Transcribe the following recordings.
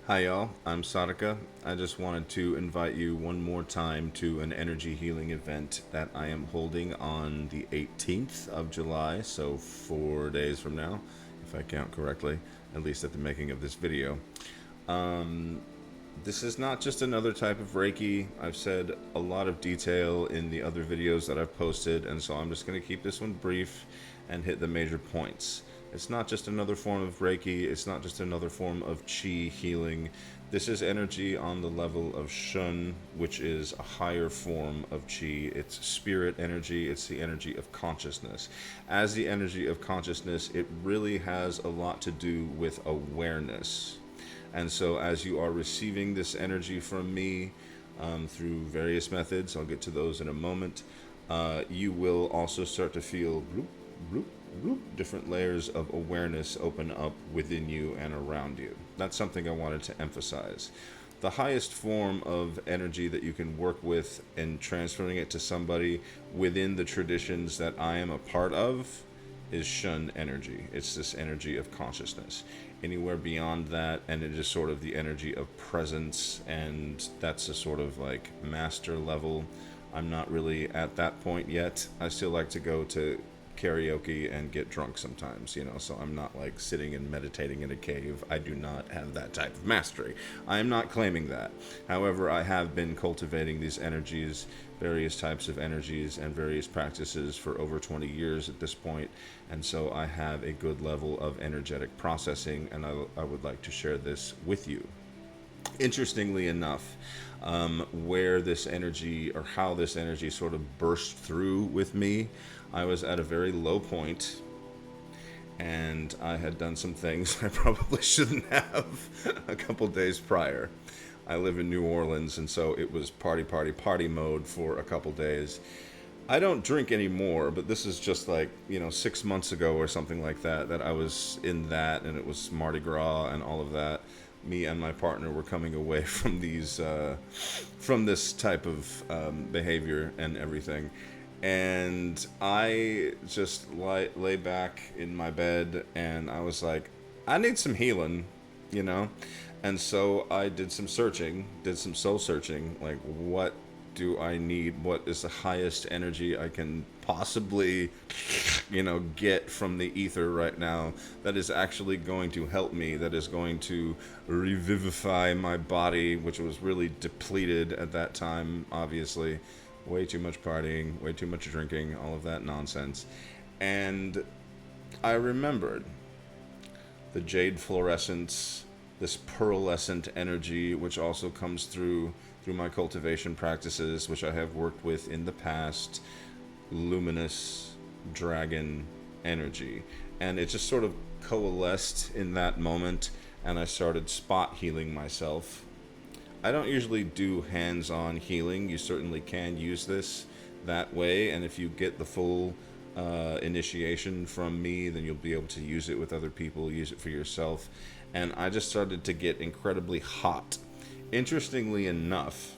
Hi, y'all. I'm Sadaka. I just wanted to invite you one more time to an energy healing event that I am holding on the 18th of July, so 4 days from now, if I count correctly, at least at the making of this video. This is not just another type of Reiki. I've said a lot of detail in the other videos that I've posted, and so I'm just going to keep this one brief and hit the major points. It's not just another form of Reiki, it's not just another form of Qi healing. This is energy on the level of Shun, which is a higher form of Qi. It's spirit energy, it's the energy of consciousness. As the energy of consciousness, it really has a lot to do with awareness. And so, as you are receiving this energy from me through various methods, I'll get to those in a moment, you will also start to feel bloop, bloop, bloop, different layers of awareness open up within you and around you. That's something I wanted to emphasize. The highest form of energy that you can work with and transferring it to somebody within the traditions that I am a part of is Shun energy. It's this energy of consciousness. Anywhere beyond that, and it is sort of the energy of presence, and that's a sort of like master level. I'm not really at that point yet. I still like to go to karaoke and get drunk sometimes, so I'm not like sitting and meditating in a cave. I do not have that type of mastery. I am not claiming that. However, I have been cultivating these energies, various types of energies and various practices for over 20 years at this point, and so I have a good level of energetic processing, and I would like to share this with you. Interestingly enough, where this energy or how this energy sort of burst through with me, I was at a very low point and I had done some things I probably shouldn't have a couple days prior. I live in New Orleans, and so it was party, party, party mode for a couple days. I don't drink anymore, but this is just like, 6 months ago or something like that, that I was in that, and it was Mardi Gras and all of that. Me and my partner were coming away from from this type of behavior and everything. And I just lay back in my bed and I was like, I need some healing, you know? And so I did some searching, did some soul searching, like, what do I need? What is the highest energy I can possibly, get from the ether right now that is actually going to help me, that is going to revivify my body, which was really depleted at that time, obviously. Way too much partying, way too much drinking, all of that nonsense. And I remembered the jade fluorescence, this pearlescent energy, which also comes through my cultivation practices, which I have worked with in the past, luminous dragon energy. And it just sort of coalesced in that moment, and I started spot healing myself. I don't usually do hands-on healing. You certainly can use this that way, and if you get the full initiation from me, then you'll be able to use it with other people, use it for yourself. And I just started to get incredibly hot. Interestingly enough,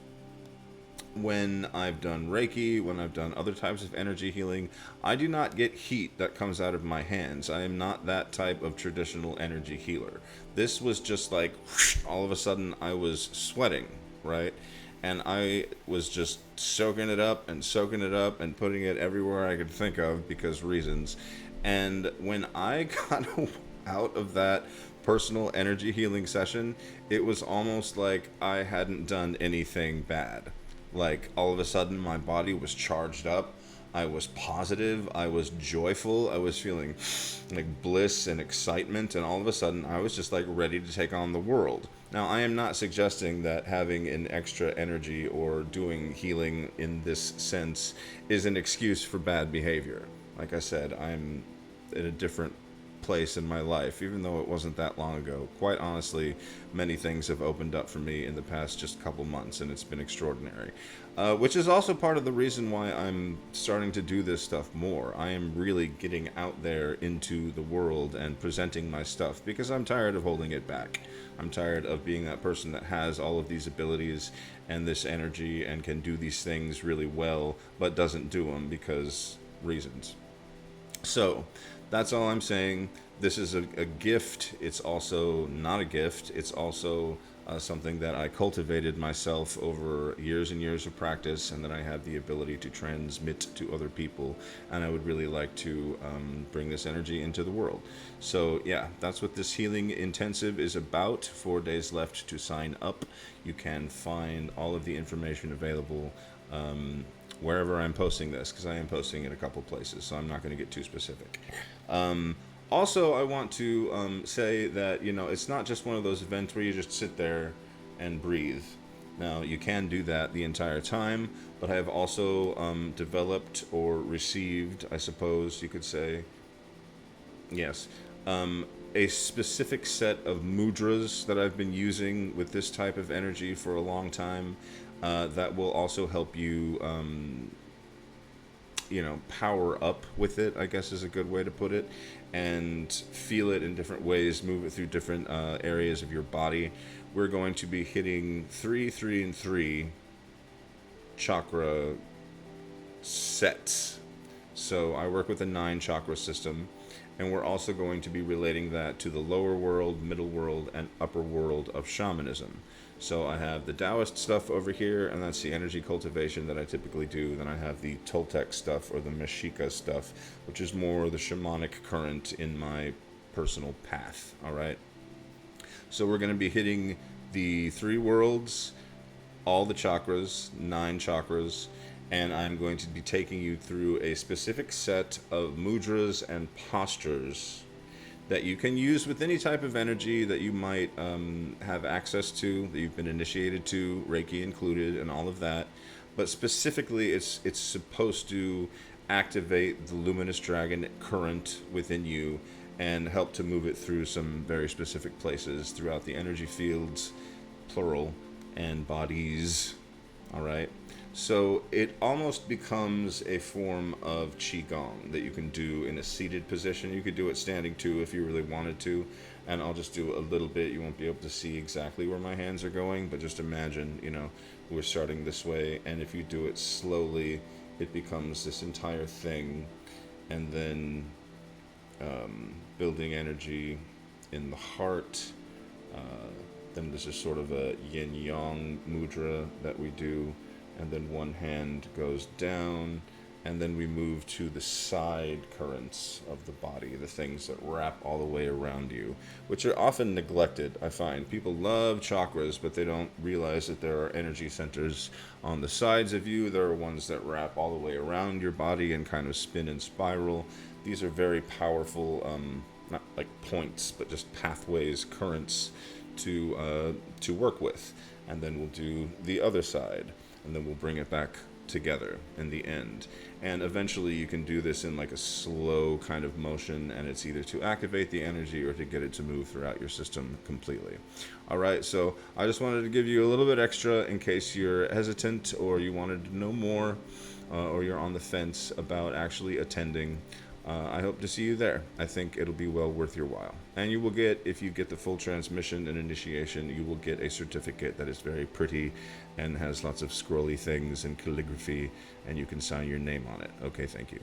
when I've done Reiki, when I've done other types of energy healing, I do not get heat that comes out of my hands. I am not that type of traditional energy healer. This was just like, whoosh, all of a sudden I was sweating, right? And I was just soaking it up and soaking it up and putting it everywhere I could think of because reasons. And when I got out of that personal energy healing session, it was almost like I hadn't done anything bad. Like, all of a sudden, my body was charged up. I was positive. I was joyful. I was feeling like bliss and excitement. And all of a sudden, I was just like ready to take on the world. Now, I am not suggesting that having an extra energy or doing healing in this sense is an excuse for bad behavior. Like I said, I'm in a different place in my life, even though it wasn't that long ago. Quite honestly, many things have opened up for me in the past just couple months, and it's been extraordinary. Which is also part of the reason why I'm starting to do this stuff more. I am really getting out there into the world and presenting my stuff because I'm tired of holding it back. I'm tired of being that person that has all of these abilities and this energy and can do these things really well, but doesn't do them because reasons. So, that's all I'm saying. This is a gift. It's also not a gift. It's also something that I cultivated myself over years and years of practice, and that I have the ability to transmit to other people. And I would really like to bring this energy into the world. So yeah, that's what this healing intensive is about. 4 days left to sign up. You can find all of the information available wherever I'm posting this, because I am posting it a couple places, so I'm not going to get too specific. Also, I want to say that, you know, it's not just one of those events where you just sit there and breathe. Now, you can do that the entire time, but I have also developed or received, I suppose you could say, yes, a specific set of mudras that I've been using with this type of energy for a long time that will also help you, you know, power up with it, I guess is a good way to put it, and feel it in different ways, move it through different areas of your body. We're going to be hitting 3, 3, and 3 chakra sets. So I work with a 9 chakra system, and we're also going to be relating that to the lower world, middle world, and upper world of shamanism. So I have the Taoist stuff over here, and that's the energy cultivation that I typically do. Then I have the Toltec stuff, or the Mexica stuff, which is more the shamanic current in my personal path, all right? So we're going to be hitting the 3 worlds, all the chakras, 9 chakras, and I'm going to be taking you through a specific set of mudras and postures that you can use with any type of energy that you might have access to, that you've been initiated to, Reiki included, and all of that. But specifically, it's supposed to activate the luminous dragon current within you and help to move it through some very specific places throughout the energy fields, plural, and bodies. All right. So it almost becomes a form of qigong that you can do in a seated position. You could do it standing too if you really wanted to. And I'll just do a little bit. You won't be able to see exactly where my hands are going, but just imagine, you know, we're starting this way. And if you do it slowly, it becomes this entire thing. And then building energy in the heart. Then this is sort of a yin-yang mudra that we do. And then one hand goes down, and then we move to the side currents of the body, the things that wrap all the way around you, which are often neglected, I find. People love chakras, but they don't realize that there are energy centers on the sides of you. There are ones that wrap all the way around your body and kind of spin and spiral. These are very powerful, not like points, but just pathways, currents to work with. And then we'll do the other side. And then we'll bring it back together in the end. And eventually you can do this in like a slow kind of motion, and it's either to activate the energy or to get it to move throughout your system completely. All right, so I just wanted to give you a little bit extra in case you're hesitant or you wanted to know more or you're on the fence about actually attending. I hope to see you there. I think it'll be well worth your while. And you will get, if you get the full transmission and initiation, you will get a certificate that is very pretty and has lots of scrolly things and calligraphy, and you can sign your name on it. Okay, thank you.